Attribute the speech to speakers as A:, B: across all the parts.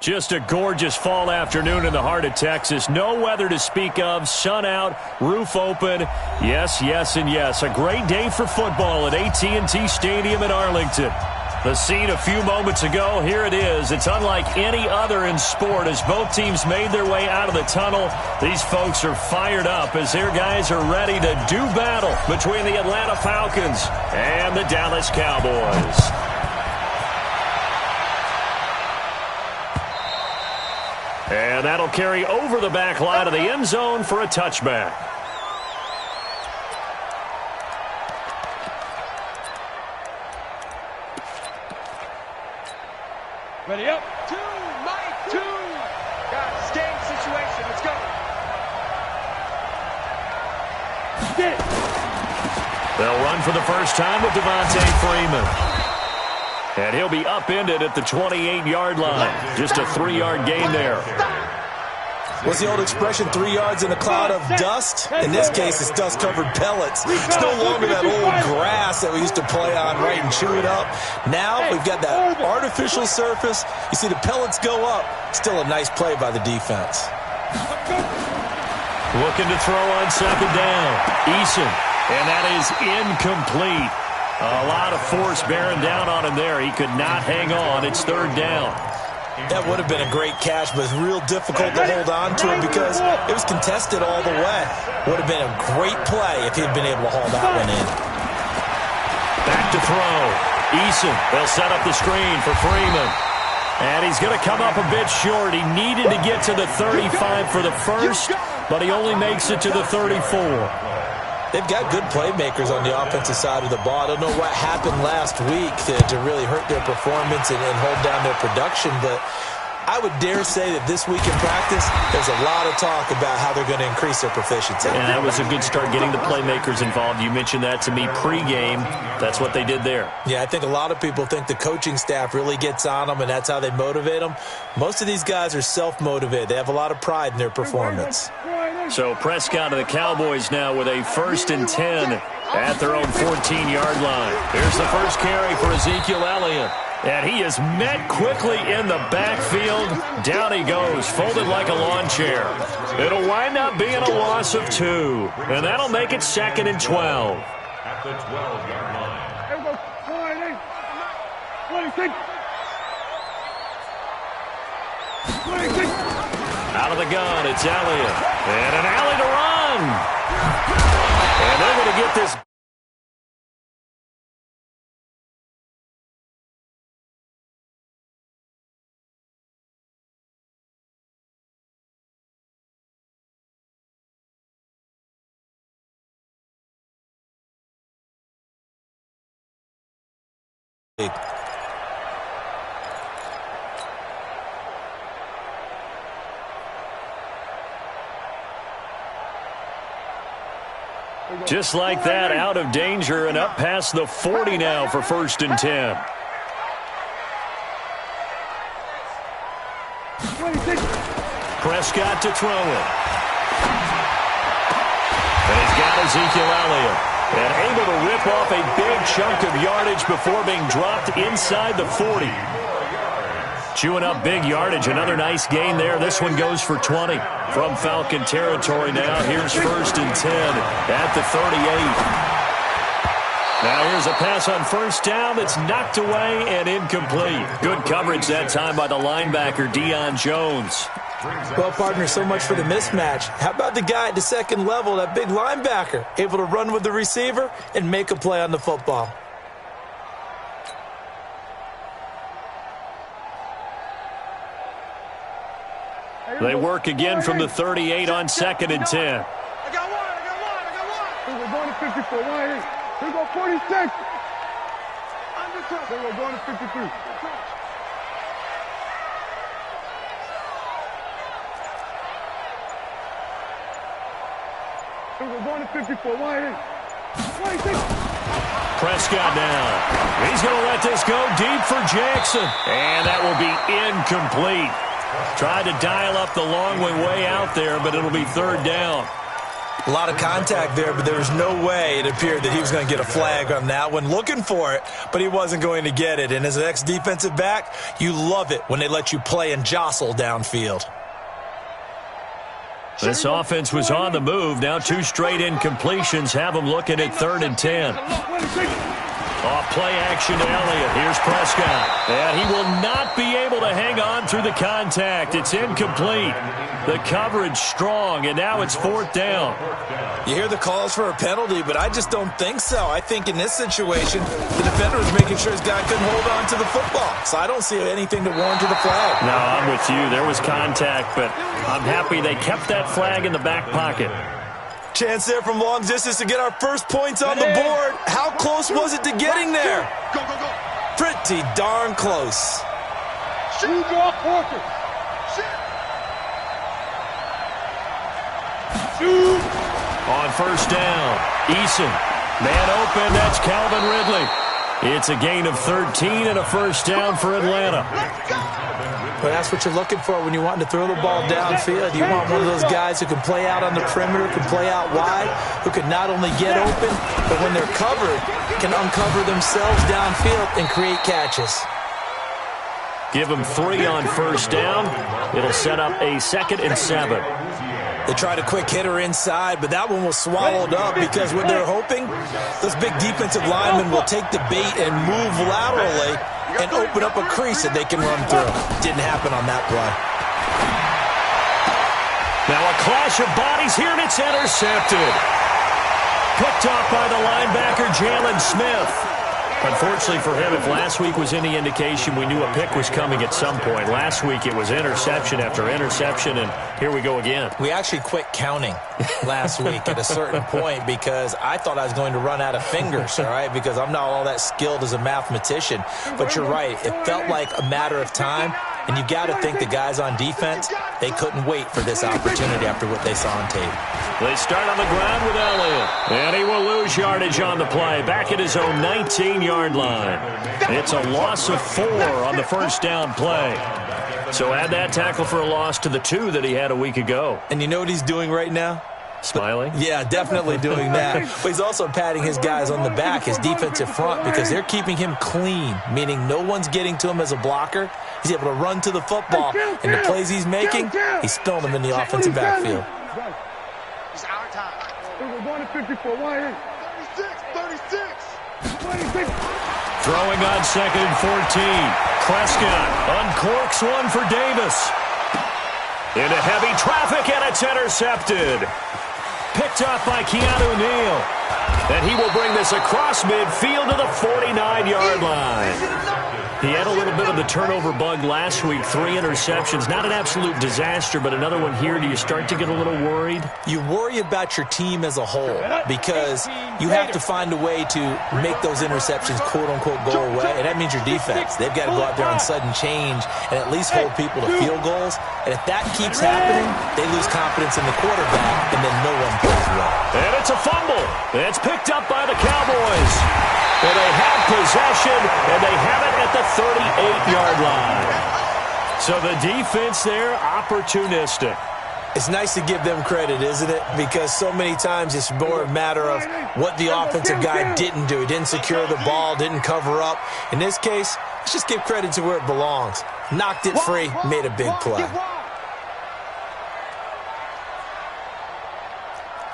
A: Just a gorgeous fall afternoon in the heart of Texas. No weather to speak of. Sun out, roof open. Yes, yes, and yes. A great day for football at AT&T Stadium in Arlington. The scene a few moments ago, here it is. It's unlike any other in sport as both teams made their way out of the tunnel. These folks are fired up as their guys are ready to do battle between the Atlanta Falcons and the Dallas Cowboys. And that'll carry over the back line of the end zone for a touchback.
B: Ready up. Two. Got a game situation. Let's go.
A: They'll run for the first time with Devontae Freeman. And he'll be upended at the 28-yard line. Just a 3-yard gain there.
C: What's the old expression, 3 yards in a cloud of dust? In this case, it's dust-covered pellets. It's no longer that old grass that we used to play on, right, and chew it up. Now we've got that artificial surface. You see the pellets go up. Still a nice play by the defense.
A: Looking to throw on second down. Eason. And that is incomplete. A lot of force bearing down on him there. He could not hang on. It's third down.
C: That would have been a great catch, but it's real difficult to hold on to it because it was contested all the way. Would have been a great play if he had been able to haul that one in.
A: Back to throw. Eason. They'll set up the screen for Freeman. And he's going to come up a bit short. He needed to get to the 35 for the first, but he only makes it to the 34.
C: They've got good playmakers on the offensive side of the ball. I don't know what happened last week to really hurt their performance and hold down their production, but I would dare say that this week in practice, there's a lot of talk about how they're going to increase their proficiency.
A: And that was a good start, getting the playmakers involved. You mentioned that to me pregame. That's what they did there.
C: Yeah, I think a lot of people think the coaching staff really gets on them, and that's how they motivate them. Most of these guys are self-motivated. They have a lot of pride in their performance.
A: So Prescott and the Cowboys now with a 1st and 10 at their own 14-yard line. Here's the first carry for Ezekiel Elliott. And he is met quickly in the backfield. Down he goes, folded like a lawn chair. It'll wind up being a loss of 2. And that'll make it 2nd and 12.
D: At the 12-yard line.
B: 26.
A: Out of the gun, it's Elliott. And an alley to run. And they're going to get this. Just like that, out of danger and up past the 40 now for 1st and 10. Prescott to throw it. And he's got Ezekiel Elliott. And able to rip off a big chunk of yardage before being dropped inside the 40. Chewing up big yardage. Another nice gain there. This one goes for 20 from Falcon territory now. Here's 1st and 10 at the 38. Now here's a pass on 1st down that's knocked away and incomplete. Good coverage that time by the linebacker, Deion Jones.
C: Well, partner, so much for the mismatch. How about the guy at the second level, that big linebacker, able to run with the receiver and make a play on the football?
A: They work again from the 38 on 2nd and 10.
B: I got one. We're going to 54. Here we go, 46. We're going to 53. We're going to 54. 26.
A: Prescott now. He's going to let this go deep for Jackson. And that will be incomplete. Tried to dial up the long way out there, but it'll be 3rd down.
C: A lot of contact there, but there was no way it appeared that he was going to get a flag on that one. Looking for it, but he wasn't going to get it. And as an ex-defensive back, you love it when they let you play and jostle downfield.
A: This offense was on the move. Now 2 straight incompletions have them looking at 3rd and 10. Off play action to Elliott. Here's Prescott. And he will not be able to hang on through the contact. It's incomplete. The coverage strong, and now it's 4th down.
C: You hear the calls for a penalty, but I just don't think so. I think in this situation, the defender was making sure his guy couldn't hold on to the football. So I don't see anything to warrant the flag.
A: No, I'm with you. There was contact, but I'm happy they kept that flag in the back pocket.
C: Chance there from long distance to get our first points on the board. How close was it to getting there?
B: Go, go, go.
C: Pretty darn close.
B: Shoot your quarter. Shoot.
A: On 1st down, Eason. Man open, that's Calvin Ridley. It's a gain of 13 and a 1st down for Atlanta.
C: Well, that's what you're looking for when you want to throw the ball downfield. You want one of those guys who can play out on the perimeter, can play out wide, who can not only get open, but when they're covered, can uncover themselves downfield and create catches.
A: Give them 3 on 1st down. It'll set up a 2nd and 7.
C: They tried a quick hitter inside, but that one was swallowed up because what they're hoping, those big defensive linemen will take the bait and move laterally and open up a crease that they can run through. Didn't happen on that play.
A: Now a clash of bodies here, and it's intercepted. Picked off by the linebacker, Jalen Smith. Unfortunately for him, if last week was any indication, we knew a pick was coming at some point. Last week it was interception after interception, and here we go again.
C: We actually quit counting last week at a certain point because I thought I was going to run out of fingers, all right, because I'm not all that skilled as a mathematician. But you're right. It felt like a matter of time, and you got to think the guys on defense, they couldn't wait for this opportunity after what they saw on tape.
A: They start on the ground with Elliott, and he will lose yardage on the play, back at his own 19-yard line. It's a loss of 4 on the 1st down play. So add that tackle for a loss to the 2 that he had a week ago.
C: And you know what he's doing right now?
A: Smiling?
C: Yeah, definitely doing that. But he's also patting his guys on the back, his defensive front, because they're keeping him clean, meaning no one's getting to him as a blocker. He's able to run to the football, and the plays he's making, he's spilling them in the offensive backfield.
B: It's our time.
E: We're going to 54. Why?
B: 36.
A: Throwing on 2nd and 14. Prescott uncorks one for Davis. Into heavy traffic, and it's intercepted. Picked off by Keanu Neal. And he will bring this across midfield to the 49-yard line. He had a little bit of the turnover bug last week, 3 interceptions. Not an absolute disaster, but another one here. Do you start to get a little worried?
C: You worry about your team as a whole because you have to find a way to make those interceptions, quote-unquote, go away, and that means your defense. They've got to go out there on sudden change and at least hold people to field goals. And if that keeps happening, they lose confidence in the quarterback, and then no one plays well.
A: And it's a fumble. It's picked up by the Cowboys. And they have possession, and they have it at the 38-yard line. So the defense there, opportunistic.
C: It's nice to give them credit, isn't it? Because so many times it's more a matter of what the offensive guy didn't do. He didn't secure the ball, didn't cover up. In this case, let's just give credit to where it belongs. Knocked it free, made a big play.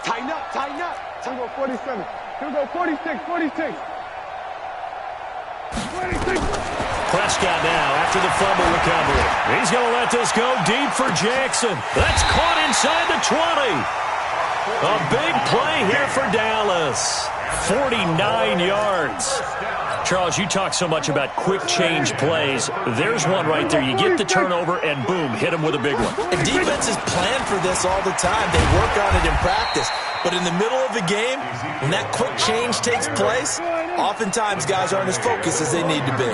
B: Tighten up, tighten up.
E: Here we go 47. Here we go 46, 46. 26.
A: Prescott now after the fumble recovery. He's going to let this go deep for Jackson. That's caught inside the 20. A big play here for Dallas. 49 yards. Charles, you talk so much about quick change plays. There's one right there. You get the turnover and boom, hit him with a big one.
C: And defenses plan for this all the time. They work on it in practice. But in the middle of the game, when that quick change takes place, oftentimes guys aren't as focused as they need to be.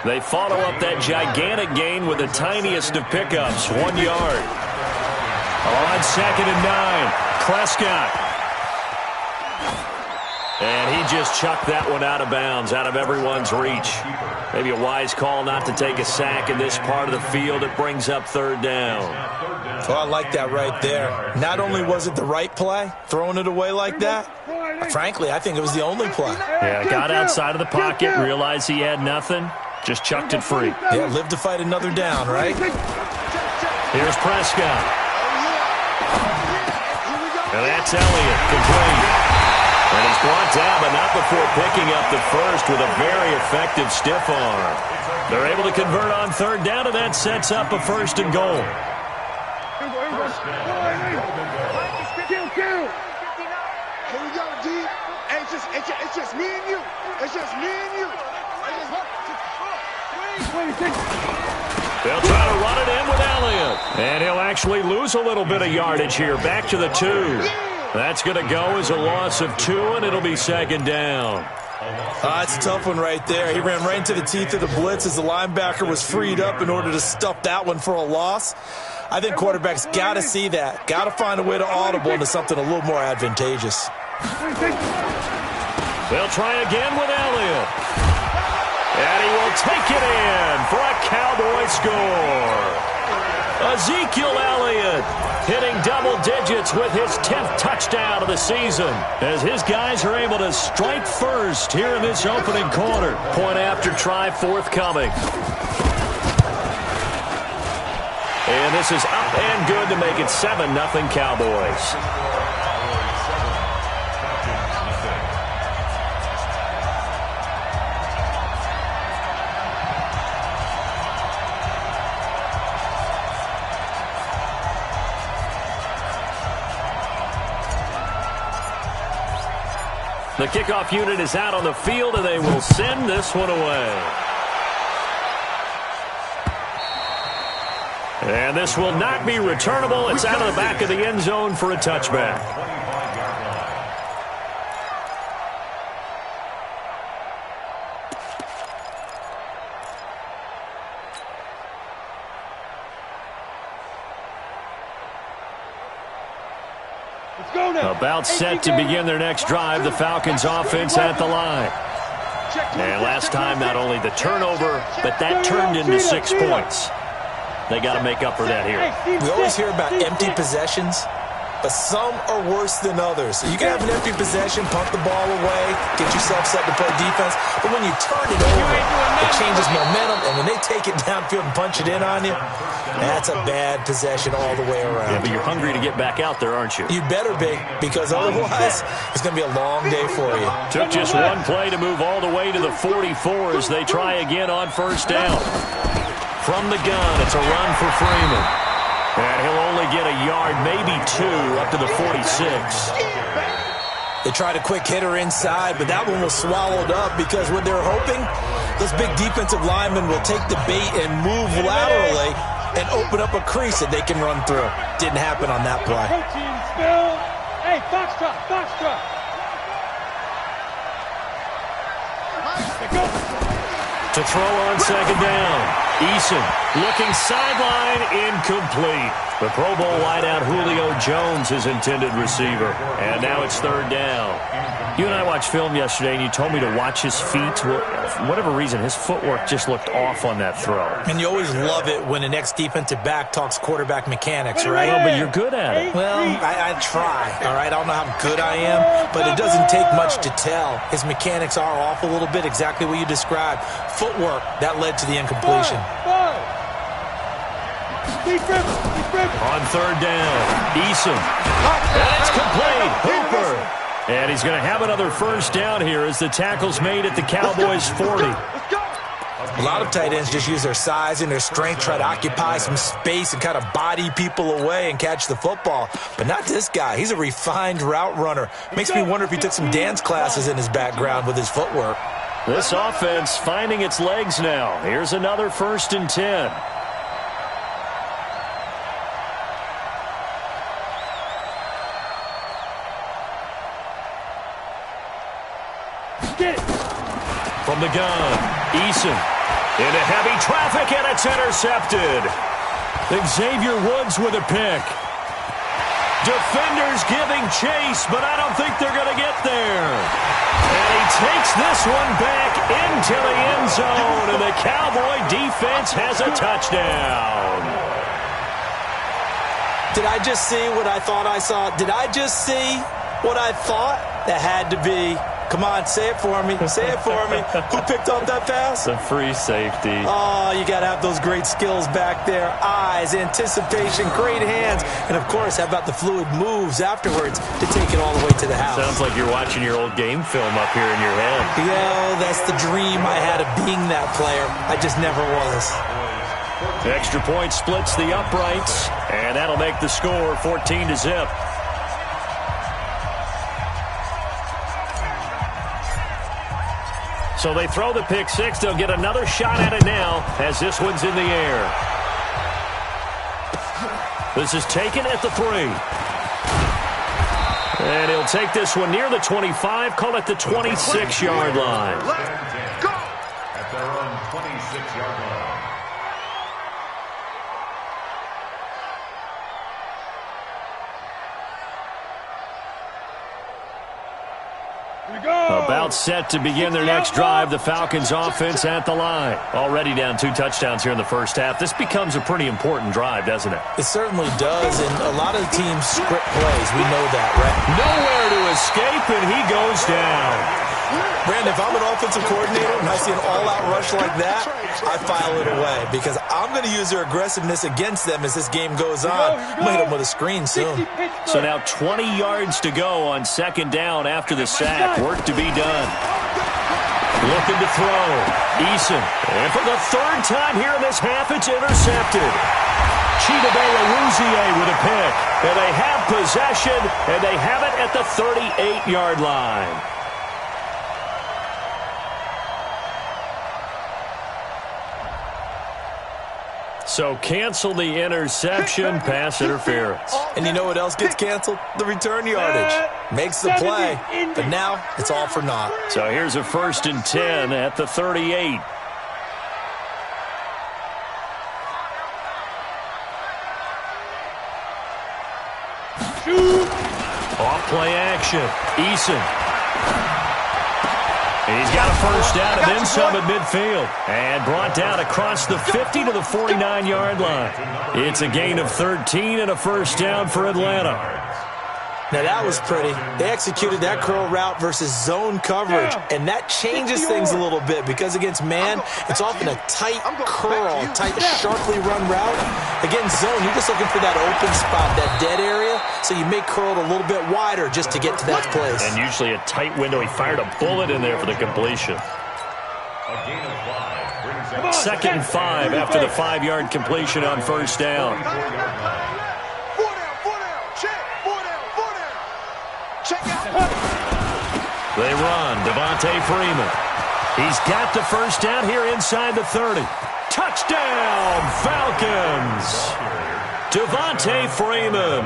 A: They follow up that gigantic gain with the tiniest of pickups, 1 yard. On 2nd and 9, Prescott. And he just chucked that one out of bounds, out of everyone's reach. Maybe a wise call not to take a sack in this part of the field. It brings up third down.
C: Oh, I like that right there. Not only was it the right play, throwing it away like that, frankly, I think it was the only play.
A: Yeah, got outside of the pocket, realized he had nothing, just chucked it free.
C: Yeah, live to fight another down, right?
A: Here's Prescott. And that's Elliott, complete. And he's brought down, but not before picking up the first with a very effective stiff arm. They're able to convert on third down, and that sets up a first and goal.
E: Kill.
B: Here we go, D. Hey, it's just me and you. It's just me and you.
A: They'll try to run it in with Elliott. And he'll actually lose a little bit of yardage here. Back to the 2. That's going to go as a loss of 2, and it'll be second down.
C: It's a tough one right there. He ran right into the teeth of the blitz as the linebacker was freed up in order to stuff that one for a loss. I think quarterbacks got to see that. Got to find a way to audible into something a little more advantageous.
A: They'll try again with Elliott. And he will take it in for a Cowboy score. Ezekiel Elliott hitting double digits with his 10th touchdown of the season as his guys are able to strike first here in this opening quarter. Point after try forthcoming. And this is up and good to make it 7-0 Cowboys. The kickoff unit is out on the field, and they will send this one away. And this will not be returnable. It's out of the back of the end zone for a touchback. About set to begin their next drive, the Falcons offense at the line. And last time, not only the turnover, but that turned into 6 points. They got to make up for that here.
C: We always hear about empty possessions, but some are worse than others. You can have an empty possession, punt the ball away, get yourself set to play defense, but when you turn it over, it changes momentum, and when they take it downfield and punch it in on you, that's a bad possession all the way around.
A: Yeah, but you're hungry to get back out there, aren't you?
C: You better be, because otherwise it's going to be a long day for you.
A: Took just one play to move all the way to the 44 as they try again on first down. From the gun, it's a run for Freeman. And he'll only get a yard, maybe 2, up to the 46.
C: They tried a quick hitter inside, but that one was swallowed up because what they're hoping, those big defensive linemen will take the bait and move laterally and open up a crease that they can run through. Didn't happen on that play.
E: Hey, foxtrot.
A: To throw on second down. Eason looking sideline, incomplete. The Pro Bowl wideout Julio Jones, his intended receiver. And now it's third down. You and I watched film yesterday, and you told me to watch his feet. For whatever reason, his footwork just looked off on that throw.
C: And you always love it when the next defensive back talks quarterback mechanics, right?
A: Well, but you're good at it.
C: Well, I try, all right? I don't know how good I am, but it doesn't take much to tell. His mechanics are off a little bit, exactly what you described. Footwork, that led to the incompletion.
A: On third down, Eason. And it's complete. Hooper. And he's going to have another first down here as the tackle's made at the Cowboys' 40.
C: A lot of tight ends just use their size and their strength, try to occupy some space and kind of body people away and catch the football. But not this guy. He's a refined route runner. Makes me wonder if he took some dance classes in his background with his footwork.
A: This offense finding its legs now. Here's another 1st and 10. From the gun, Eason into heavy traffic, and it's intercepted. Xavier Woods with a pick. Defenders giving chase, but I don't think they're going to get there. And he takes this one back into the end zone, and the Cowboy defense has a touchdown.
C: Did I just see what I thought I saw? Did I just see what I thought? That had to be. Come on, say it for me. Say it for me. Who picked up that pass?
A: The free safety.
C: Oh, you got to have those great skills back there. Eyes, anticipation, great hands. And, of course, how about the fluid moves afterwards to take it all the way to the house?
A: Sounds like you're watching your old game film up here in your head.
C: Yeah, that's the dream I had of being that player. I just never was.
A: Extra point splits the uprights, and that'll make the score 14-0. So they throw the pick six. They'll get another shot at it now as this one's in the air. This is taken at the 3. And he'll take this one near the 25, call it the 26-yard line.
D: Let's go! At their own 26-yard line.
A: About set to begin their next drive. The Falcons offense at the line. Already down 2 touchdowns here in the first half. This becomes a pretty important drive, doesn't it?
C: It certainly does, and a lot of the teams script plays. We know that, right?
A: Nowhere to escape, and he goes down.
C: Brandon, if I'm an offensive coordinator and I see an all-out rush like that, I file it away because I'm going to use their aggressiveness against them as this game goes on. I'm going to hit them with a screen soon.
A: So now 20 yards to go on second down after the sack. Work to be done. Looking to throw. Eason. And for the 3rd time here in this half, it's intercepted. Chidobe with a pick. And they have possession, and they have it at the 38-yard line. So cancel the interception, pass interference.
C: And you know what else gets canceled? The return yardage. Makes the play, but now it's all for naught.
A: So here's a 1st and 10 at the 38. Off play action. Eason. He's got a first down and then some at midfield. And brought down across the 50 to the 49-yard line. It's a gain of 13 and a first down for Atlanta.
C: Now, that was pretty. They executed that curl route versus zone coverage, and that changes things a little bit because against man, it's often a tight curl, tight, sharply run route. Against zone, you're just looking for that open spot, that dead area, so you may curl it a little bit wider just to get to that place.
A: And usually a tight window. He fired a bullet in there for the completion.
D: A gain of 5 brings up
A: 2nd and 5 after the 5-yard completion on first down. They run. Devontae Freeman. He's got the first down here inside the 30. Touchdown, Falcons. Devontae Freeman.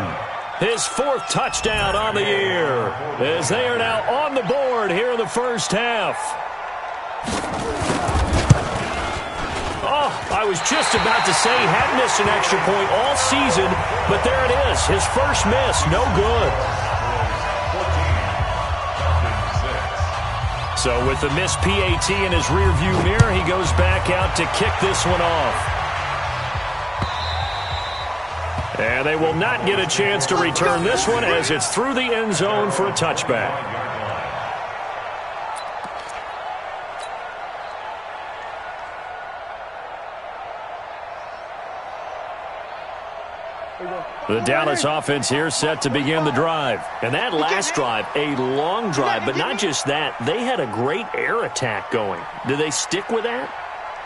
A: His 4th touchdown on the year as they are now on the board here in the first half. Oh, I was just about to say he hadn't missed an extra point all season, but there it is. His first miss, no good. So with the missed PAT in his rearview mirror, he goes back out to kick this one off. And they will not get a chance to return this one as it's through the end zone for a touchback. The Dallas offense here set to begin the drive. And that last drive, a long drive, but not just that. They had a great air attack going. Do they stick with that?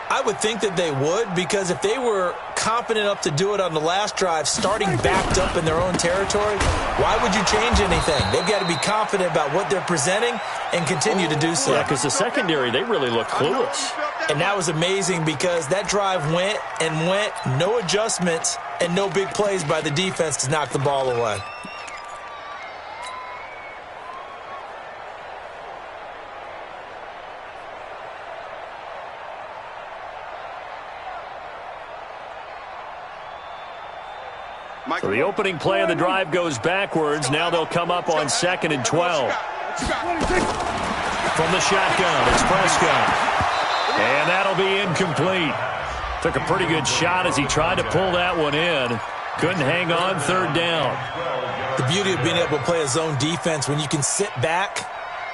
C: I would think that they would, because if they were confident enough to do it on the last drive, starting backed up in their own territory, why would you change anything? They've got to be confident about what they're presenting and continue to do so.
A: Yeah, because the secondary, they really look clueless.
C: And that was amazing because that drive went and went, no adjustments and no big plays by the defense to knock the ball away.
A: So the opening play of the drive goes backwards. Now they'll come up on 2nd and 12. From the shotgun, it's Prescott. And that'll be incomplete. Took a pretty good shot as he tried to pull that one in. Couldn't hang on 3rd down.
C: The beauty of being able to play a zone defense, when you can sit back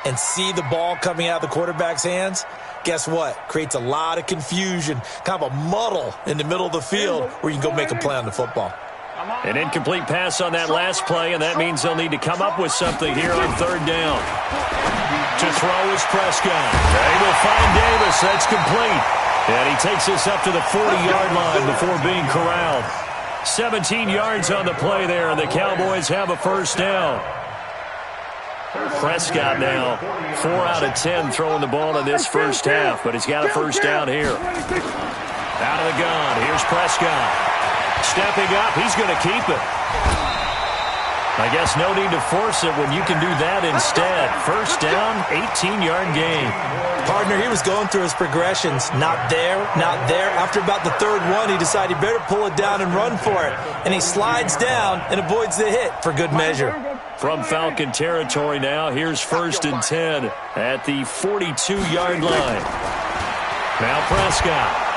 C: and see the ball coming out of the quarterback's hands, guess what? Creates a lot of confusion, kind of a muddle in the middle of the field where you can go make a play on the football.
A: An incomplete pass on that last play, and that means they'll need to come up with something here on 3rd down. To throw is Prescott. They will find Davis. That's complete. And he takes us up to the 40-yard line before being corralled. 17 yards on the play there, and the Cowboys have a 1st down. Prescott now 4 out of 10 throwing the ball in this 1st half, but he's got a 1st down here. Out of the gun, here's Prescott. Stepping up, he's going to keep it. I guess no need to force it when you can do that instead. 1st down, 18-yard gain.
C: Partner, he was going through his progressions. Not there, not there. After about the 3rd one, he decided he better pull it down and run for it. And he slides down and avoids the hit for good measure.
A: From Falcon territory now, here's 1st and 10 at the 42-yard line. Now Prescott.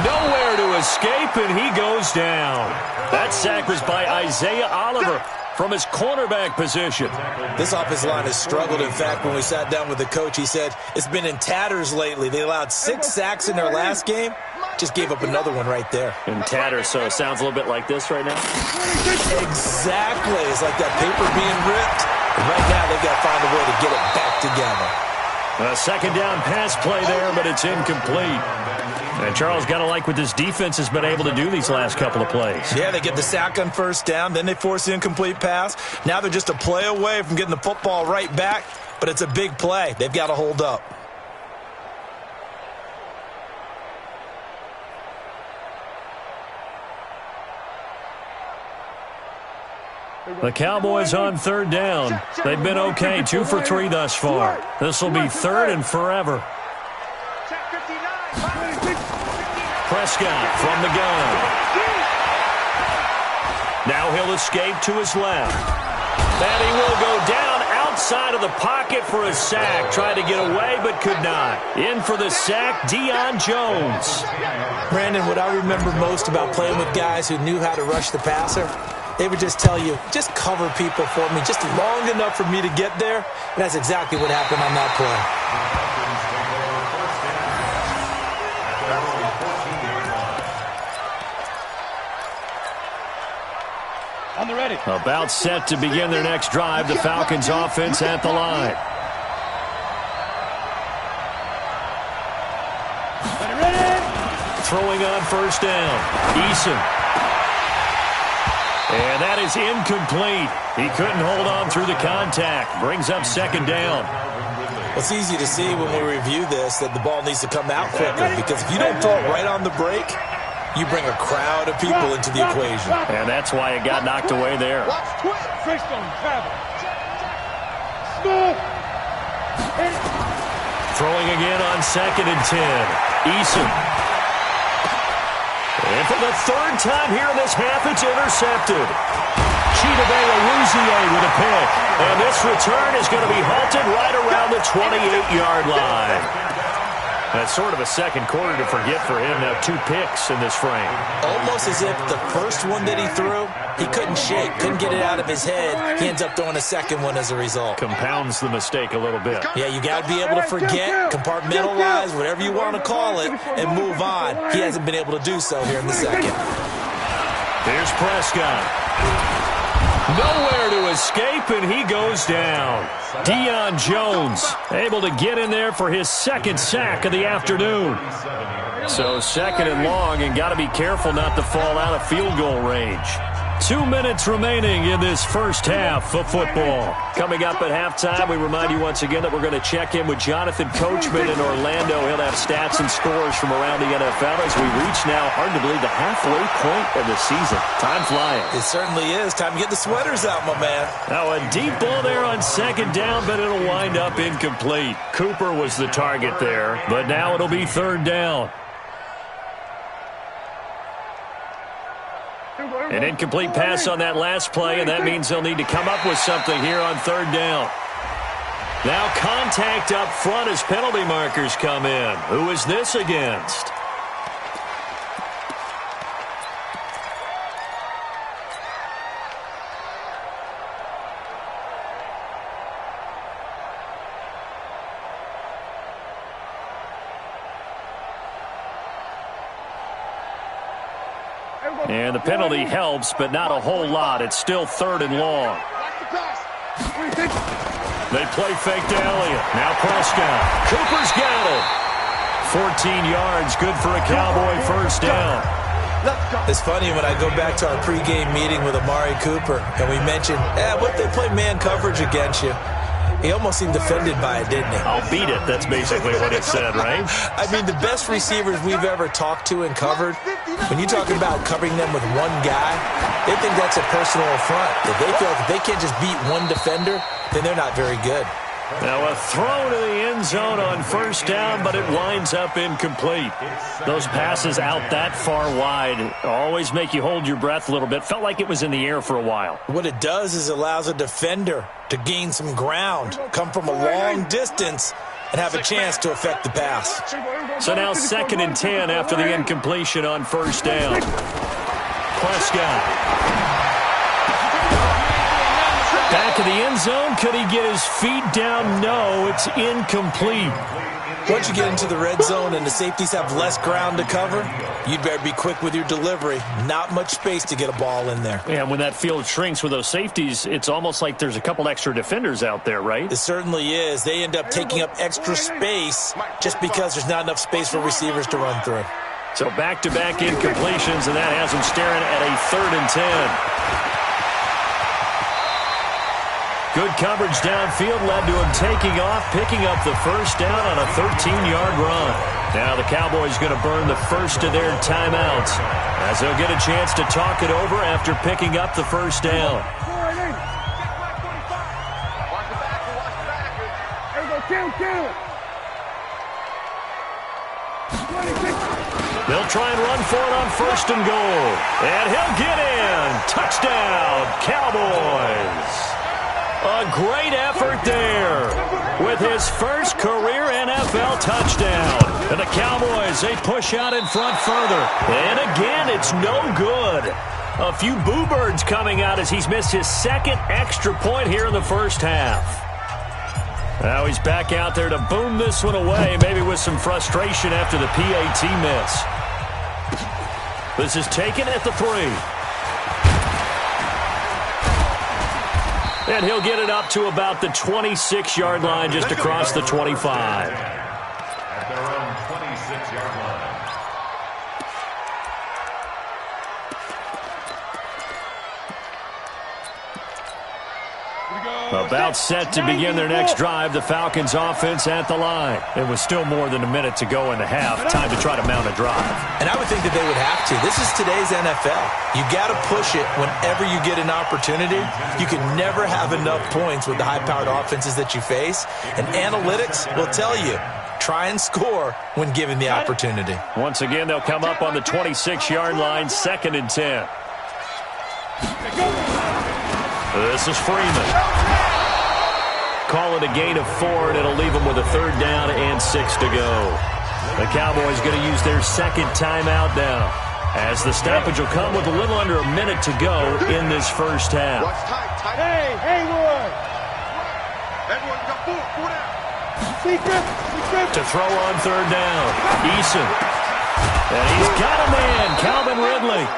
A: Nowhere to escape, and he goes down. That sack was by Isaiah Oliver from his cornerback position.
C: This offensive line has struggled. In fact, when we sat down with the coach, he said it's been in tatters lately. They allowed 6 sacks in their last game. Just gave up another one right there.
A: In tatters, so it sounds a little bit like this right now?
C: Exactly. It's like that paper being ripped. And right now, they've got to find a way to get it back together.
A: A 2nd down pass play there, but it's incomplete. And Charles, got to like what this defense has been able to do these last couple of plays.
C: Yeah, they get the sack on 1st down, then they force the incomplete pass. Now they're just a play away from getting the football right back, but it's a big play. They've got to hold up.
A: The Cowboys on 3rd down. They've been okay, 2 for 3 thus far. This will be 3rd and forever. Prescott from the gun. Now he'll escape to his left. And he will go down outside of the pocket for a sack. Tried to get away but could not. In for the sack, Deion Jones.
C: Brandon, what I remember most about playing with guys who knew how to rush the passer, they would just tell you, just cover people for me, just long enough for me to get there. And that's exactly what happened on that play.
E: On the ready.
A: About set to begin their next drive. The Falcons offense at the line.
E: Ready.
A: Throwing on 1st down. Eason. And that is incomplete. He couldn't hold on through the contact. Brings up 2nd down.
C: It's easy to see when we review this that the ball needs to come out quicker, because if you don't throw it right on the break, you bring a crowd of people into the equation.
A: And that's why it got knocked away there.
E: Freestone travel. Smooth.
A: Throwing again on 2nd and 10. Eason. And for the 3rd time here in this half, it's intercepted. Chidobe Awuzie with a pick. And this return is going to be halted right around the 28-yard line. That's sort of a second quarter to forget for him. Now 2 picks in this frame.
C: Almost as if the first one that he threw, he couldn't shake, couldn't get it out of his head. He ends up throwing a second one as a result.
A: Compounds the mistake a little bit.
C: Yeah, you got to be able to forget, compartmentalize, whatever you want to call it, and move on. He hasn't been able to do so here in the second.
A: Here's Prescott. Nowhere to escape, and he goes down. Deion Jones able to get in there for his 2nd sack of the afternoon. So 2nd and long, and got to be careful not to fall out of field goal range. 2 minutes remaining in this 1st half of football. Coming up at halftime, we remind you once again that we're going to check in with Jonathan Coachman in Orlando. He'll have stats and scores from around the NFL as we reach now, hard to believe, the halfway point of the season. Time flying.
C: It certainly is. Time to get the sweaters out, my man.
A: Now a deep ball there on 2nd down, but it'll wind up incomplete. Cooper was the target there, but now it'll be 3rd down. An incomplete pass on that last play, and that means they'll need to come up with something here on third down. Now contact up front as penalty markers come in. Who is this against? And the penalty helps, but not a whole lot. It's still third and long. They play fake to Elliott. Now Prescott. Cooper's got it. 14 yards, good for a Cowboy first down.
C: It's funny when I go back to our pregame meeting with Amari Cooper, and we mentioned, what if they play man coverage against you? He almost seemed offended by it, didn't he?
A: I'll beat it. That's basically what it said, right?
C: I mean, the best receivers we've ever talked to and covered, when you're talking about covering them with one guy, they think that's a personal affront. If they feel like if they can't just beat one defender, then they're not very good.
A: Now a throw to the end zone on first down, but it winds up incomplete. Those passes out that far wide always make you hold your breath a little bit. Felt like it was in the air for a while.
C: What it does is allows a defender to gain some ground, come from a long distance, and have a chance to affect the pass.
A: So now 2nd and 10 after the incompletion on first down. Prescott. Back of the end zone. Could he get his feet down? No, it's incomplete.
C: Once you get into the red zone and the safeties have less ground to cover, you'd better be quick with your delivery. Not much space to get a ball in there.
A: Yeah, when that field shrinks with those safeties, it's almost like there's a couple extra defenders out there, right?
C: It certainly is. They end up taking up extra space just because there's not enough space for receivers to run through.
A: So back-to-back incompletions, and that has them staring at a 3rd and 10. Good coverage downfield led to him taking off, picking up the first down on a 13-yard run. Now the Cowboys going to burn the first of their timeouts as they'll get a chance to talk it over after picking up the first down. They'll try and run for it on 1st and goal. And he'll get in. Touchdown, Cowboys. A great effort there with his first career NFL touchdown. And the Cowboys, they push out in front further. And again, it's no good. A few boo birds coming out as he's missed his 2nd extra point here in the first half. Now he's back out there to boom this one away, maybe with some frustration after the PAT miss. This is taken at the 3. And he'll get it up to about the 26-yard line, just across the 25.
D: At their own 26-yard line.
A: About set to begin their next drive, the Falcons offense at the line. It was still more than a minute to go in the half. Time to try to mount a drive.
C: And I would think that they would have to. This is today's NFL. You got to push it whenever you get an opportunity. You can never have enough points with the high-powered offenses that you face. And analytics will tell you, try and score when given the opportunity.
A: Once again, they'll come up on the 26-yard line, 2nd and 10. This is Freeman. Call it a gain of 4, and it'll leave them with a 3rd down and 6 to go. The Cowboys going to use their 2nd timeout now, as the stoppage will come with a little under a minute to go in this first half.
E: Hey, Haywood! Secret!
A: To throw on 3rd down, Eason. And he's got a man, Calvin Ridley.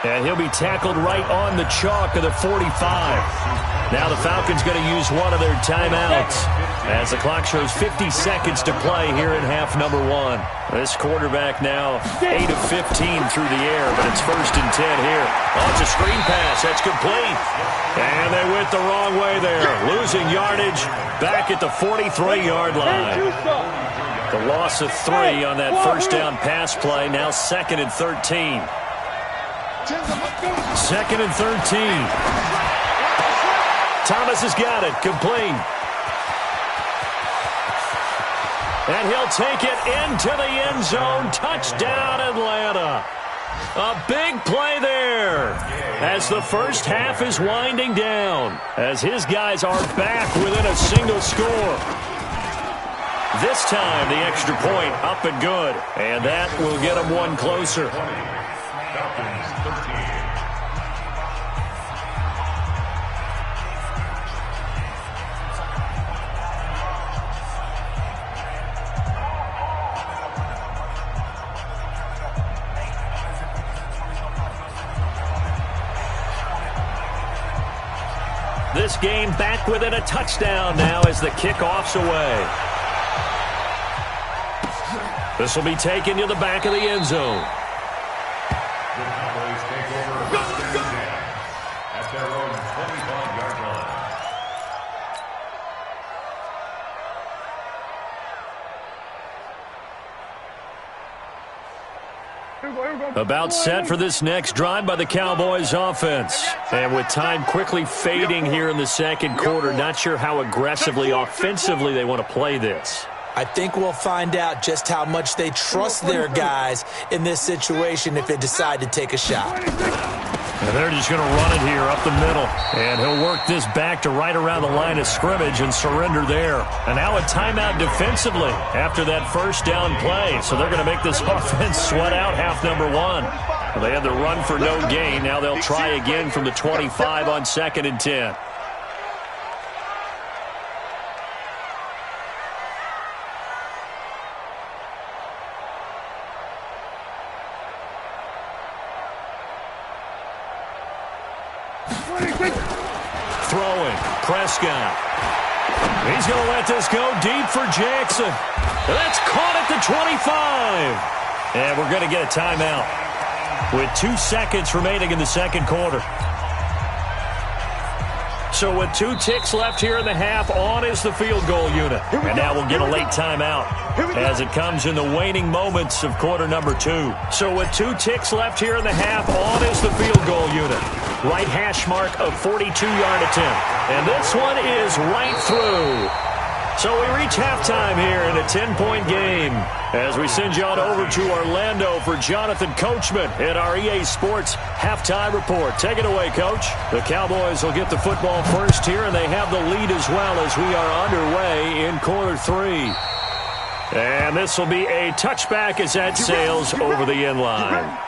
A: And he'll be tackled right on the chalk of the 45. Now the Falcons going to use one of their timeouts as the clock shows 50 seconds to play here in half number 1. This quarterback now 8 of 15 through the air, but it's 1st and 10 here. Oh, it's a screen pass. That's complete. And they went the wrong way there, losing yardage back at the 43-yard line. The loss of 3 on that first down pass play, now 2nd and 13. 2nd and 13. Thomas has got it. Complete. And he'll take it into the end zone. Touchdown, Atlanta. A big play there. as the first half is winding down, as his guys are back within a single score. This time, the extra point up and good, and that will get them one closer. This game back within a touchdown now as the kickoff's away. This will be taken to the back of the end zone.
D: The Cowboys take over first and 10 at their own 25-yard line.
A: About set for this next drive by the Cowboys offense. And with time quickly fading here in the second quarter, not sure how aggressively, offensively they want to play this.
C: I think we'll find out just how much they trust their guys in this situation if they decide to take a shot.
A: And they're just going to run it here up the middle. And he'll work this back to right around the line of scrimmage and surrender there. And now a timeout defensively after that first down play. So they're going to make this offense sweat out half number one. Well, they had the run for no gain. Now they'll try again from the 25 on 2nd and 10. Throwing, Prescott. He's going to let this go deep for Jackson. That's caught at the 25. And we're going to get a timeout with 2 seconds remaining in the second quarter. So with 2 ticks left here in the half, on is the field goal unit. And now we'll get a late timeout as it comes in the waning moments of quarter number 2. So with 2 ticks left here in the half, on is the field goal unit. Right hash mark of 42-yard attempt. And this one is right through. So we reach halftime here in a 10-point game as we send you on over to Orlando for Jonathan Coachman at our EA Sports Halftime Report. Take it away, Coach. The Cowboys will get the football first here, and they have the lead as well as we are underway in quarter 3. And this will be a touchback as that sails over the end line.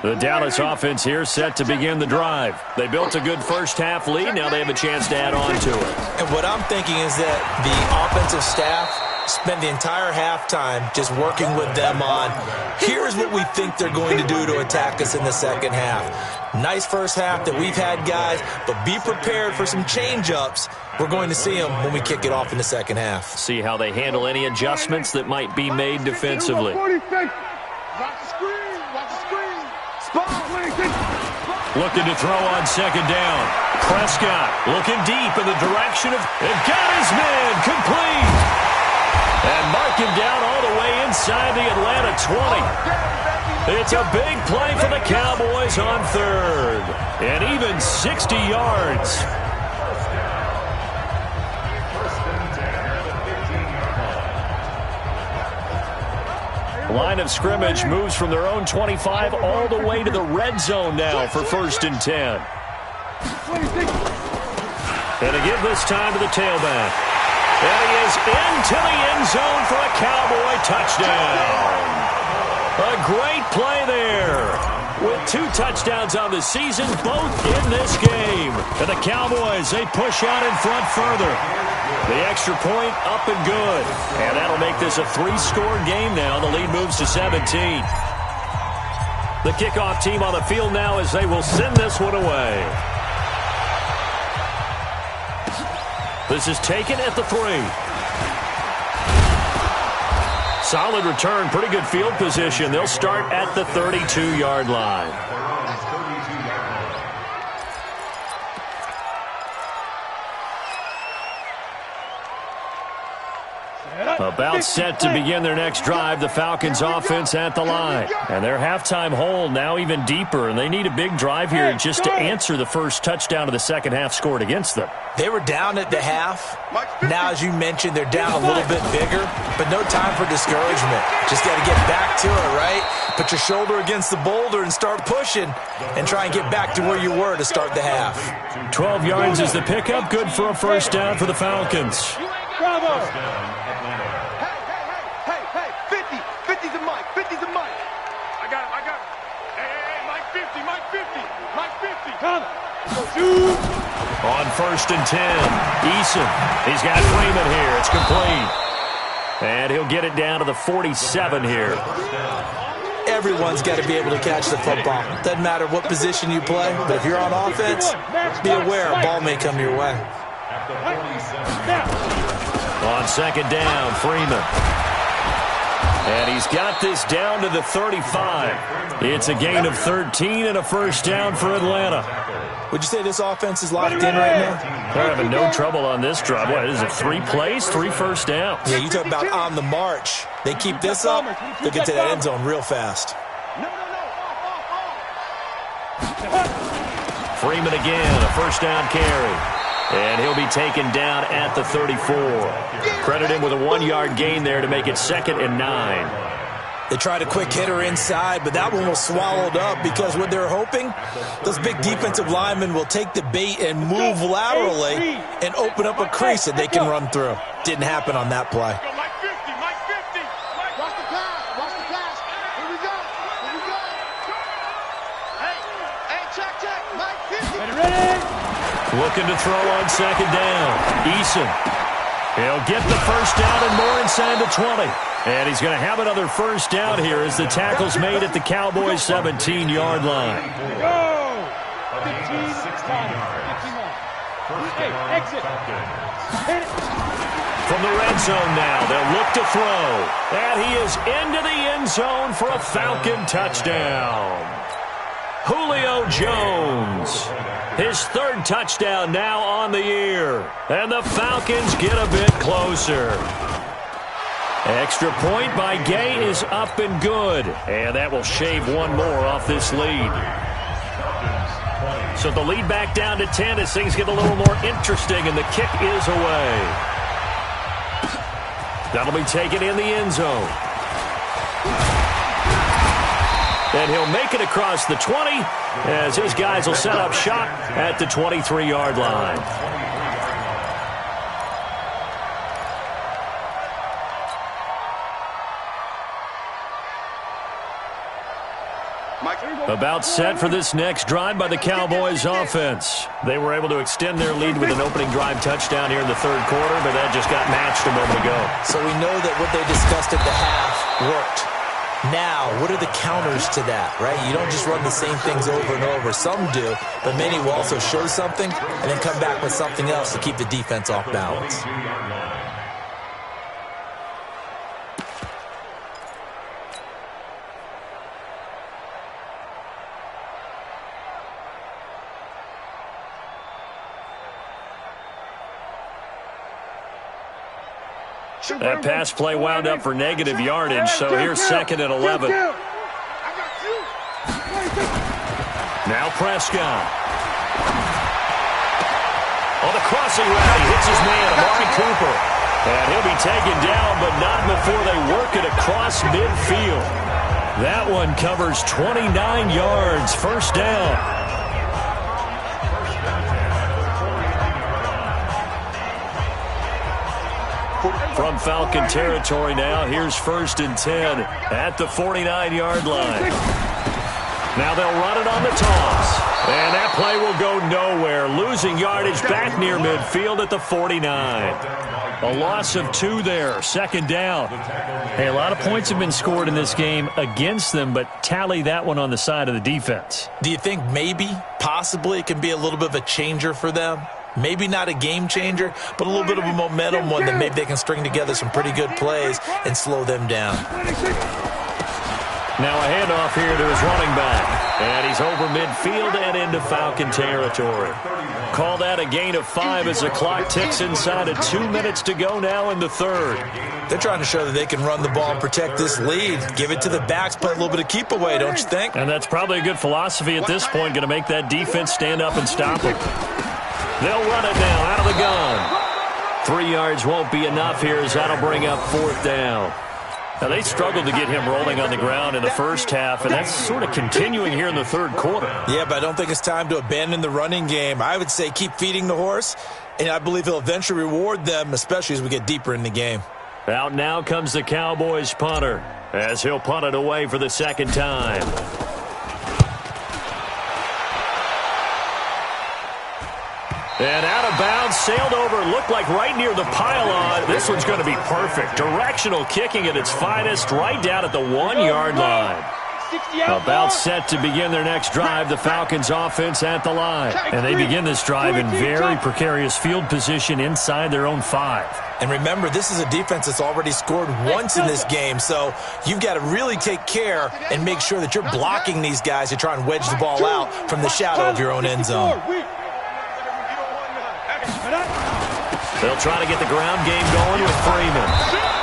A: The Dallas offense here set to begin the drive. They built a good first half lead. Now they have a chance to add on to it.
C: And what I'm thinking is that the offensive staff spent the entire halftime just working with them on, here's what we think they're going to do to attack us in the second half. Nice first half that we've had, guys, but be prepared for some change-ups. We're going to see them when we kick it off in the second half.
A: See how they handle any adjustments that might be made defensively. Looking to throw on second down. Prescott looking deep in the direction of, and got his man complete. And mark him down all the way inside the Atlanta 20. It's a big play for the Cowboys on third. And even 60 yards. Line of scrimmage moves from their own 25 all the way to the red zone now for 1st and 10. And to give this time to the tailback. And he is into the end zone for a Cowboy touchdown. A great play there. With 2 touchdowns on the season, both in this game. And the Cowboys, they push out in front further. The extra point up and good. And that'll make this a 3-score game now. The lead moves to 17. The kickoff team on the field now as they will send this one away. This is taken at the 3. Solid return, pretty good field position. They'll start at the 32-yard line. About set to begin their next drive, the Falcons offense at the line. And their halftime hole now even deeper, and they need a big drive here just to answer the first touchdown of the second half scored against them.
C: They were down at the half. Now, as you mentioned, they're down a little bit bigger, but no time for discouragement. Just got to get back to it, right? Put your shoulder against the boulder and start pushing and try and get back to where you were to start the half.
A: 12 yards is the pickup. Good for a first down for the Falcons.
E: Bravo.
B: Hey, 50's a Mike, 50's a Mike. I got him. Hey, Mike 50, Mike 50.
E: Come. Shoot.
A: On 1st and 10, Eason. He's got Freeman here. It's complete. And he'll get it down to the 47 here.
C: Everyone's got to be able to catch the football. Doesn't matter what position you play, but if you're on offense, be aware a ball may come your way.
A: On 2nd down, Freeman. And he's got this down to the 35. It's a gain of 13 and a first down for Atlanta.
C: Would you say this offense is locked in right now?
A: They're having no trouble on this drive. What is it, 3 plays, 3 first downs?
C: Yeah, you talk about on the march. They keep this up, they'll get to that end zone real fast.
A: Freeman again, a first down carry. And he'll be taken down at the 34. Credit him with a 1-yard gain there to make it 2nd and 9.
C: They tried a quick hitter inside, but that one was swallowed up because what they're hoping, those big defensive linemen will take the bait and move laterally and open up a crease that they can run through. Didn't happen on that play.
B: Mike 50.
E: Watch the pass. Here we go. Hey, check. Mike 50. Ready.
A: Looking to throw on 2nd down. Eason. He'll get the first down and more inside the 20. And he's going to have another first down here as the tackle's made at the Cowboys' 17-yard line.
E: Go. 15 yards. Hey, exit.
A: From the red zone now, they'll look to throw. And he is into the end zone for a Falcon touchdown. Julio Jones. His 3rd touchdown now on the year. And the Falcons get a bit closer. Extra point by Gay is up and good. And that will shave one more off this lead. So the lead back down to 10 as things get a little more interesting, and the kick is away. That'll be taken in the end zone. And he'll make it across the 20 as his guys will set up shop at the 23-yard line. About set for this next drive by the Cowboys offense. They were able to extend their lead with an opening drive touchdown here in the 3rd quarter, but that just got matched a moment ago.
C: So we know that what they discussed at the half worked. Now, what are the counters to that, right? You don't just run the same things over and over. Some do, but many will also show something and then come back with something else to keep the defense off balance.
A: That pass play wound up for negative yardage, so here's 2nd and 11. Now Prescott. On the crossing route, he hits his man, Amari Cooper. And he'll be taken down, but not before they work it across midfield. That one covers 29 yards, first down. From Falcon territory now, here's 1st and 10 at the 49-yard line. Now they'll run it on the toss. And that play will go nowhere, losing yardage back near midfield at the 49. A loss of 2 there, 2nd down. Hey, a lot of points have been scored in this game against them, but tally that one on the side of the defense.
C: Do you think maybe, possibly, it can be a little bit of a changer for them? Maybe not a game changer, but a little bit of a momentum one that maybe they can string together some pretty good plays and slow them down.
A: Now a handoff here to his running back. And he's over midfield and into Falcon territory. call that a gain of 5 as the clock ticks inside of 2 minutes to go now in the third.
C: They're trying to show that they can run the ball and protect this lead. Give it to the backs, play a little bit of keep away, don't you think?
A: And that's probably a good philosophy at this point, going to make that defense stand up and stop them. They'll run it now out of the gun. 3 yards won't be enough here as that'll bring up 4th down. Now, they struggled to get him rolling on the ground in the first half, and that's sort of continuing here in the third quarter.
C: Yeah, but I don't think it's time to abandon the running game. I would say keep feeding the horse, and I believe he'll eventually reward them, especially as we get deeper in the game.
A: Out now comes the Cowboys punter, as he'll punt it away for the second time. And out of bounds, sailed over, looked like right near the pylon. This one's going to be perfect. Directional kicking at its finest, right down at the 1-yard line. About set to begin their next drive, the Falcons offense at the line. And they begin this drive in very precarious field position inside their own 5.
C: And remember, this is a defense that's already scored once in this game, so you've got to really take care and make sure that you're blocking these guys to try and wedge the ball out from the shadow of your own end zone.
A: They'll try to get the ground game going with Freeman.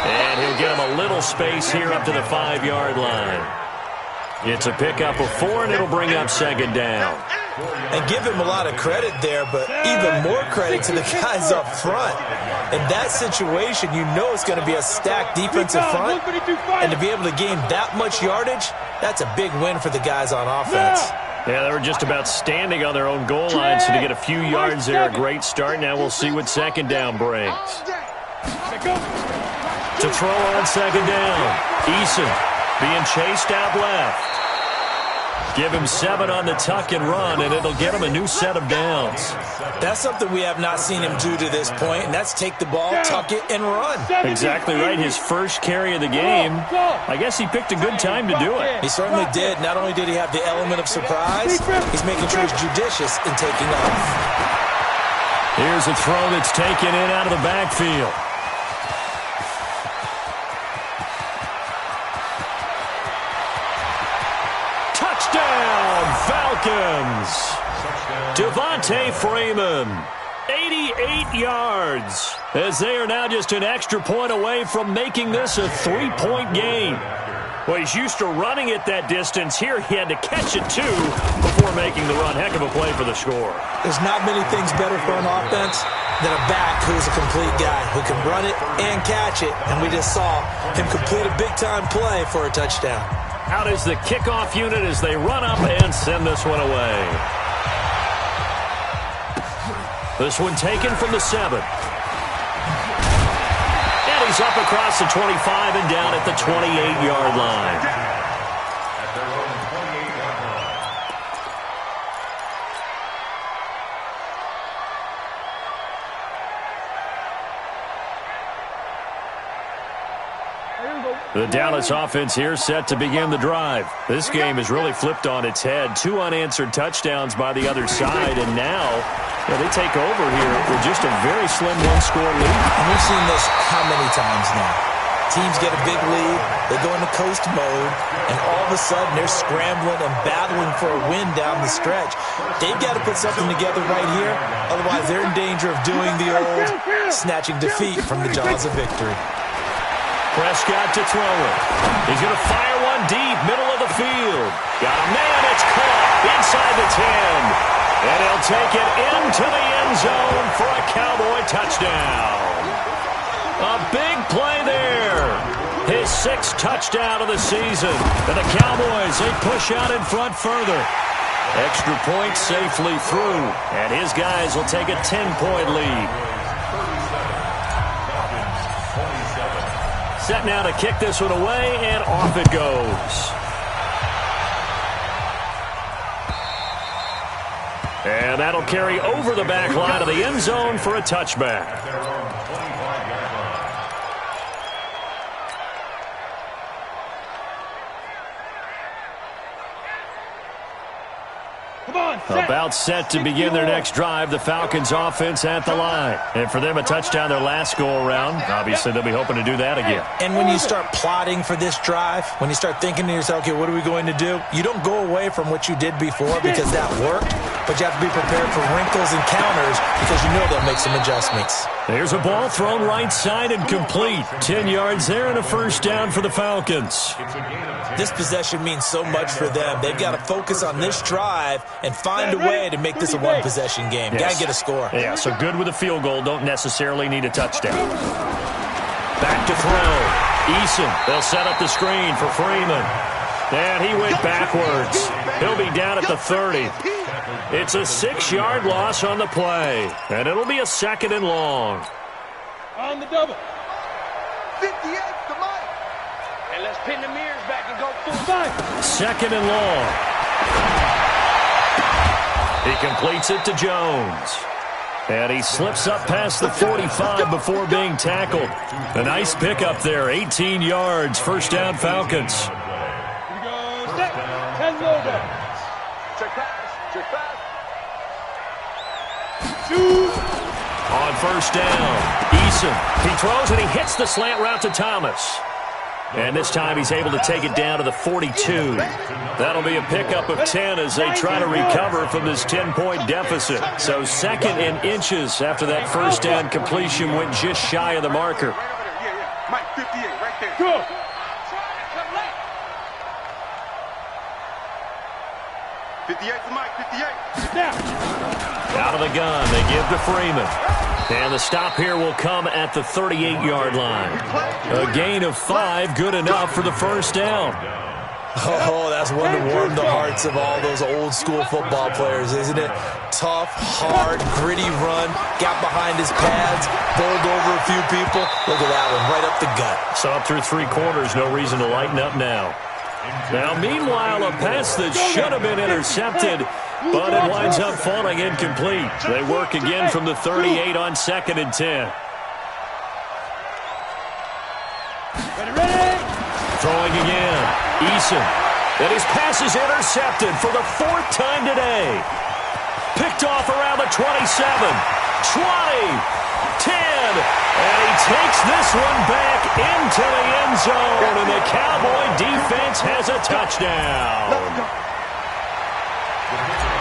A: And he'll get him a little space here up to the 5-yard line. It's a pickup of 4, and it'll bring up 2nd down.
C: And give him a lot of credit there, but even more credit to the guys up front. In that situation, you know it's going to be a stacked defensive front. And to be able to gain that much yardage, that's a big win for the guys on offense.
A: Yeah, they were just about standing on their own goal line, so to get a few yards there, a great start. Now we'll see what 2nd down brings. To throw on 2nd down, Eason being chased out left. Give him 7 on the tuck and run, and it'll get him a new set of downs.
C: That's something we have not seen him do to this point, and that's take the ball, tuck it, and run.
A: Exactly right. His first carry of the game. I guess he picked a good time to do it.
C: He certainly did. Not only did he have the element of surprise, he's making sure he's judicious in taking off.
A: Here's a throw that's taken in out of the backfield. Touchdown, Falcons. Devontae Freeman, 88 yards, as they are now just an extra point away from making this a 3-point game. Well, he's used to running it that distance. Here he had to catch it, too, before making the run. Heck of a play for the score.
C: There's not many things better for an offense than a back who's a complete guy who can run it and catch it. And we just saw him complete a big-time play for a touchdown.
A: Out is the kickoff unit as they run up and send this one away. This one taken from the 7. And he's up across the 25 and down at the 28-yard line. The Dallas offense here set to begin the drive. This game is really flipped on its head. 2 unanswered touchdowns by the other side, and now they take over here with just a very slim 1-score lead.
C: And we've seen this how many times now? Teams get a big lead, they go into coast mode, and all of a sudden they're scrambling and battling for a win down the stretch. They've got to put something together right here, otherwise they're in danger of doing the old snatching defeat from the jaws of victory.
A: Prescott to throw it. He's going to fire one deep, middle of the field. Got a man, it's caught inside the 10. And he'll take it into the end zone for a Cowboy touchdown. A big play there. His 6th touchdown of the season. And the Cowboys, they push out in front further. Extra point safely through. And his guys will take a 10-point lead. Set now to kick this one away, and off it goes. And that'll carry over the back line of the end zone for a touchback. About set to begin their next drive, the Falcons offense at the line. And for them, a touchdown their last go-around. Obviously, they'll be hoping to do that again.
C: And when you start plotting for this drive, when you start thinking to yourself, okay, what are we going to do? You don't go away from what you did before because that worked. but you have to be prepared for wrinkles and counters because you know they'll make some adjustments.
A: There's a ball thrown right side and complete. 10 yards there and a first down for the Falcons.
C: This possession means so much for them. They've got to focus on this drive and find a way to make this a one-possession game. Got to get a score.
A: Yeah, so good with a field goal. Don't necessarily need a touchdown. Back to throw. Eason, they'll set up the screen for Freeman. And he went backwards. He'll be down at the 30. It's a 6-yard loss on the play. And it'll be a 2nd and long.
B: On the double. 58 to Mike. And let's pin the mirrors back and go full time.
A: 2nd and long. He completes it to Jones. And he slips up past the 45 before being tackled. A nice pickup there. 18 yards. First down, Falcons.
B: Here we go. Set. 10 low down. Check pass. Check pass.
A: On first down, Eason. He throws and he hits the slant route to Thomas. And this time he's able to take it down to the 42. That'll be a pickup of 10 as they try to recover from this 10-point deficit. So 2nd and inches after that first down completion went just shy of the marker.
B: Yeah. Mike, 58, right there. Go. 58 to Mike, 58. Now.
A: Out of the gun, they give to Freeman. And the stop here will come at the 38-yard line. A gain of 5, good enough for the first down.
C: Oh, that's one to warm the hearts of all those old-school football players, isn't it? Tough, hard, gritty run, got behind his pads, bowled over a few people. Look at that one, right up the gut.
A: So up through 3 quarters, no reason to lighten up now. Now, meanwhile, a pass that should have been intercepted, but it winds up falling incomplete. They work again from the 38 on 2nd and 10.
B: Ready.
A: Throwing again. Eason. And his pass is intercepted for the 4th time today. Picked off around the 27, 20, 10. And he takes this one back into the end zone. And the Cowboy defense has a touchdown.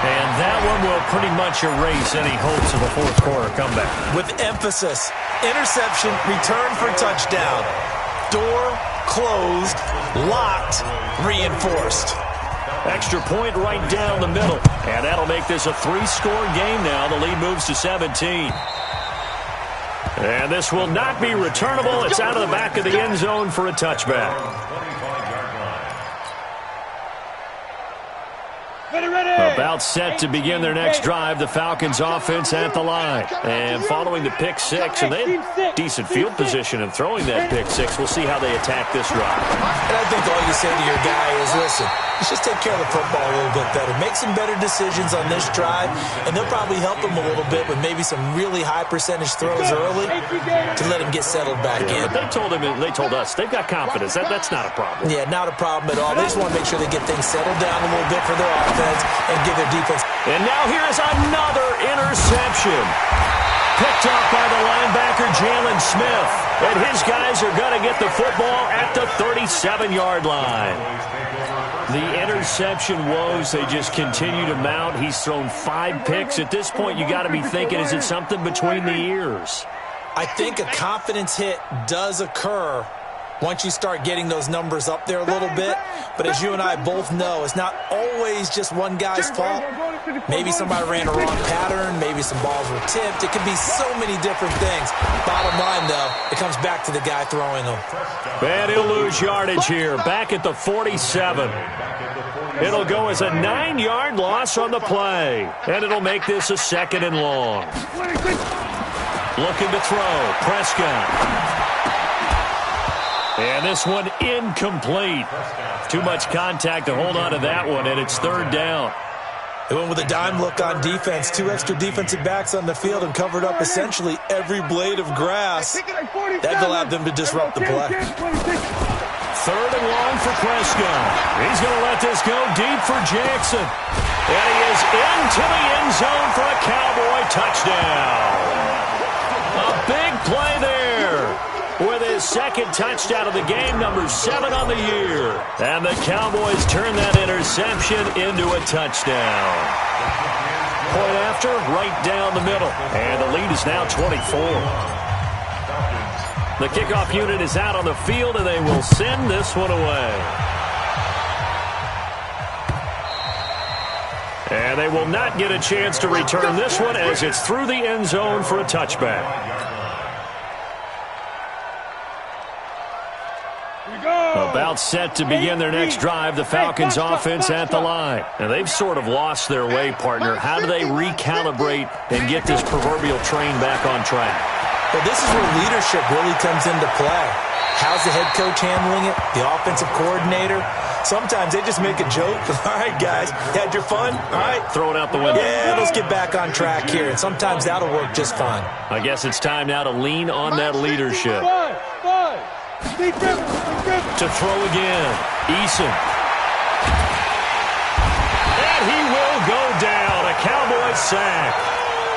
A: And that one will pretty much erase any hopes of a 4th quarter comeback.
C: With emphasis, interception, return for touchdown. Door closed, locked, reinforced.
A: Extra point right down the middle. And that'll make this a 3-score game now. The lead moves to 17. And this will not be returnable. It's out of the back of the end zone for a touchback. About set to begin their next drive, the Falcons offense at the line. And following the pick 6, and they had decent field position in throwing that pick 6. We'll see how they attack this drive.
C: And I think all you say to your guy is, listen, let's just take care of the football a little bit better. Make some better decisions on this drive, and they'll probably help him a little bit with maybe some really high percentage throws early to let him get settled back in.
A: But they told us they've got confidence. That's not a problem.
C: Yeah, not a problem at all. They just want to make sure they get things settled down a little bit for their offense and give their defense.
A: And now here is another interception. Picked off by the linebacker, Jalen Smith. And his guys are going to get the football at the 37-yard line. The interception woes, they just continue to mount. He's thrown 5 picks. At this point, you got to be thinking, is it something between the ears?
C: I think a confidence hit does occur once you start getting those numbers up there a little bit. But as you and I both know, it's not always just one guy's fault. Maybe somebody ran a wrong pattern. Maybe some balls were tipped. It could be so many different things. Bottom line, though, it comes back to the guy throwing them.
A: And he'll lose yardage here. Back at the 47. It'll go as a 9-yard loss on the play. And it'll make this a 2nd and long. Looking to throw. Prescott. And this one incomplete. Too much contact to hold on to that one, and it's 3rd down.
C: They went with a dime look on defense. 2 extra defensive backs on the field and covered up essentially every blade of grass. That allowed them to disrupt the play.
A: 3rd and long for Prescott. He's going to let this go deep for Jackson. And he is into the end zone for a Cowboy touchdown. A big play there. With his 2nd touchdown of the game, number 7 on the year. And the Cowboys turn that interception into a touchdown. point after, right down the middle. And the lead is now 24. The kickoff unit is out on the field, and they will send this one away. And they will not get a chance to return this one as it's through the end zone for a touchback. About set to begin their next drive, the Falcons offense at the line. And they've sort of lost their way, partner. How do they recalibrate and get this proverbial train back on track?
C: Well, this is where leadership really comes into play. How's the head coach handling it? The offensive coordinator? Sometimes they just make a joke. All right, guys, had your fun? All right.
A: Throw it out the window.
C: Yeah, let's get back on track here. And sometimes that'll work just fine.
A: I guess it's time now to lean on that leadership. To throw again. Eason. And he will go down. A Cowboys sack.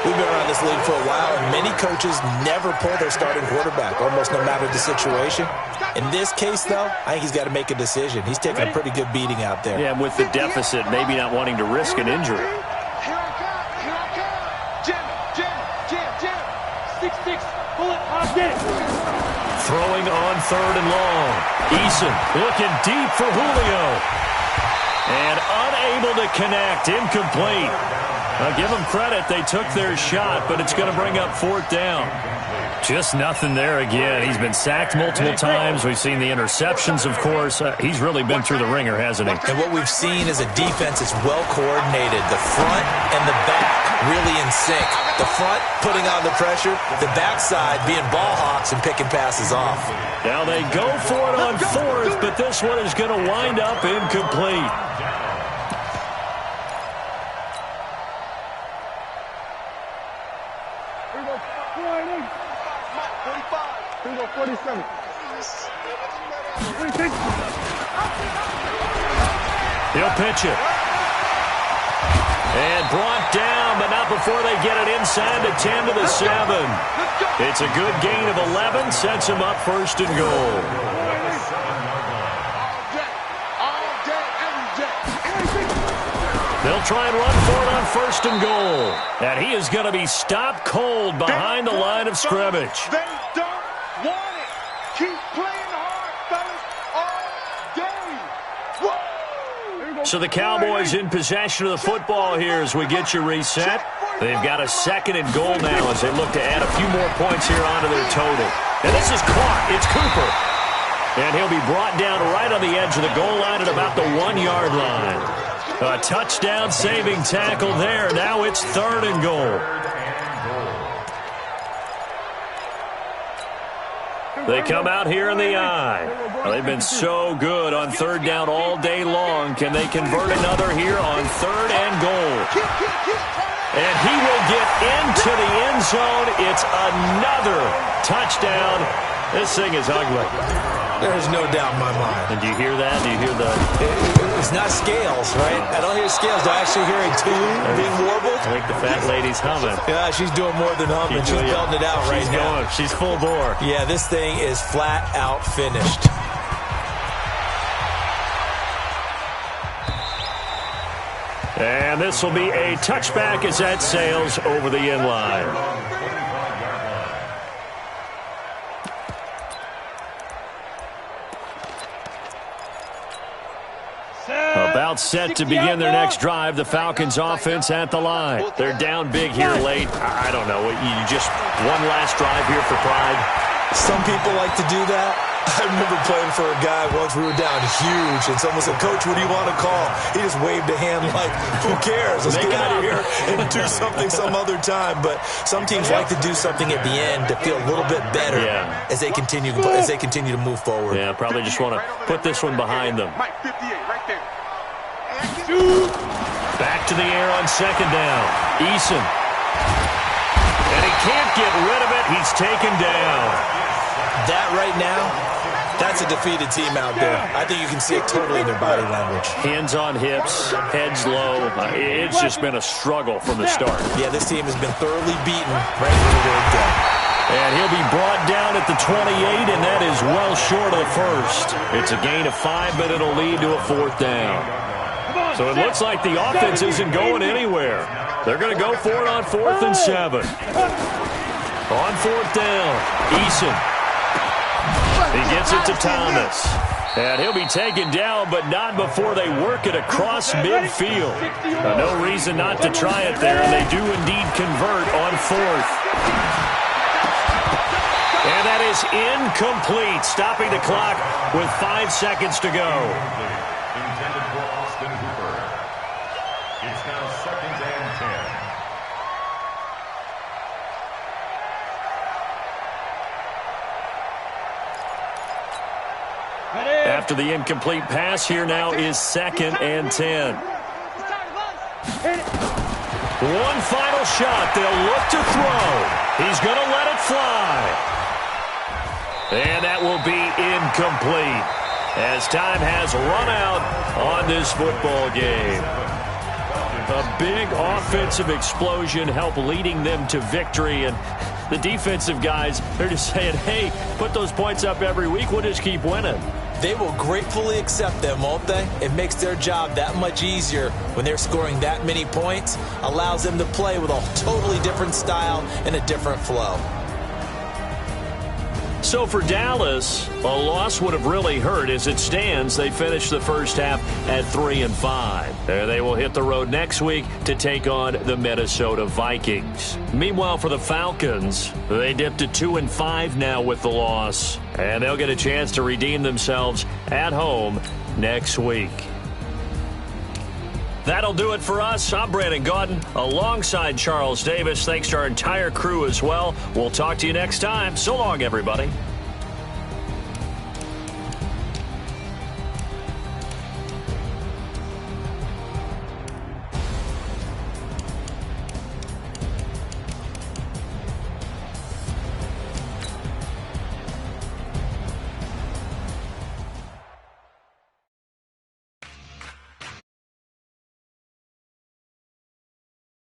C: We've been around this league for a while, and many coaches never pull their starting quarterback, almost no matter the situation. In this case, though, I think he's got to make a decision. He's taking a pretty good beating out there.
A: Yeah, and with the deficit, maybe not wanting to risk an injury.
B: Here I come. Jim. 6'6", bullet, I'll get it.
A: Throwing on third and long. Eason looking deep for Julio. And unable to connect. Incomplete. I'll give them credit. They took their shot, but it's going to bring up fourth down. Just nothing there again. He's been sacked multiple times. We've seen the interceptions, of course. He's really been through the ringer, hasn't he?
C: And what we've seen is a defense that's well coordinated. The front and the back really in sync. The front putting on the pressure, the backside being ball hawks and picking passes off.
A: Now they go for it on fourth, but this one is going to wind up incomplete. He'll pitch it. And brought down, but not before they get it inside the 10 to the 7. It's a good gain of 11, sets him up first and goal. They'll try and run for it on first and goal. And he is going to be stopped cold behind the line of scrimmage.
B: They don't want it. Keep playing hard, fellas, all day. Whoa!
A: So the Cowboys in possession of the football here as we get you reset. They've got a second and goal now as they look to add a few more points here onto their total. And this is caught. It's Cooper. And he'll be brought down right on the edge of the goal line at about the 1-yard line. A touchdown-saving tackle there. Now it's third and goal. They come out here in the eye. Well, they've been so good on third down all day long. Can they convert another here on third and goal? And he will get into the end zone. It's another touchdown. This thing is ugly.
C: There's no doubt in my mind.
A: And do you hear that? Do you hear the...
C: It's not scales, right? I don't hear scales. Do I actually hear a tune being warbled?
A: I think the fat lady's humming.
C: Yeah, she's doing more than humming. She's belting it out right now.
A: She's full bore.
C: Yeah, this thing is flat out finished.
A: And this will be a touchback as that sails over the end line. About set to begin their next drive, the Falcons offense at the line. They're down big here late. I don't know. You just one last drive here for pride?
C: Some people like to do that. I remember playing for a guy once. We were down huge, and someone said, "Coach, what do you want to call?" He just waved a hand like, "Who cares? Let's get out of here and do something some other time." But some teams like to do something at the end to feel a little bit better as they continue to move forward.
A: Yeah, probably just want to put this one behind them.
B: Mike 58 right there.
A: Back to the air on second down. Eason. And he can't get rid of it. He's taken down.
C: That right now, that's a defeated team out there. I think you can see it totally in their body language.
A: Hands on hips, heads low. It's just been a struggle from the start.
C: Yeah, this team has been thoroughly beaten right from the word go.
A: And he'll be brought down at the 28, and that is well short of the first. It's a gain of 5, but it'll lead to a fourth down. So it looks like the offense isn't going anywhere. They're going to go for it on 4th and 7. On 4th down, Eason. He gets it to Thomas. And he'll be taken down, but not before they work it across midfield. No reason not to try it there, and they do indeed convert on 4th. And that is incomplete, stopping the clock with 5 seconds to go.
D: Intended for Austin Hooper. It's now 2nd and 10.
A: After the incomplete pass, here now is 2nd and 10. One final shot. They'll look to throw. He's going to let it fly. And that will be incomplete as time has run out on this football game. A big offensive explosion helped leading them to victory, and the defensive guys, they're just saying, hey, put those points up every week. We'll just keep winning.
C: They will gratefully accept them, won't they? It makes their job that much easier when they're scoring that many points. Allows them to play with a totally different style and a different flow.
A: So for Dallas, a loss would have really hurt. As it stands, they finished the first half at 3-5. They will hit the road next week to take on the Minnesota Vikings. Meanwhile, for the Falcons, they dipped to 2-5 now with the loss, and they'll get a chance to redeem themselves at home next week. That'll do it for us. I'm Brandon Gaudin alongside Charles Davis. Thanks to our entire crew as well. We'll talk to you next time. So long, everybody.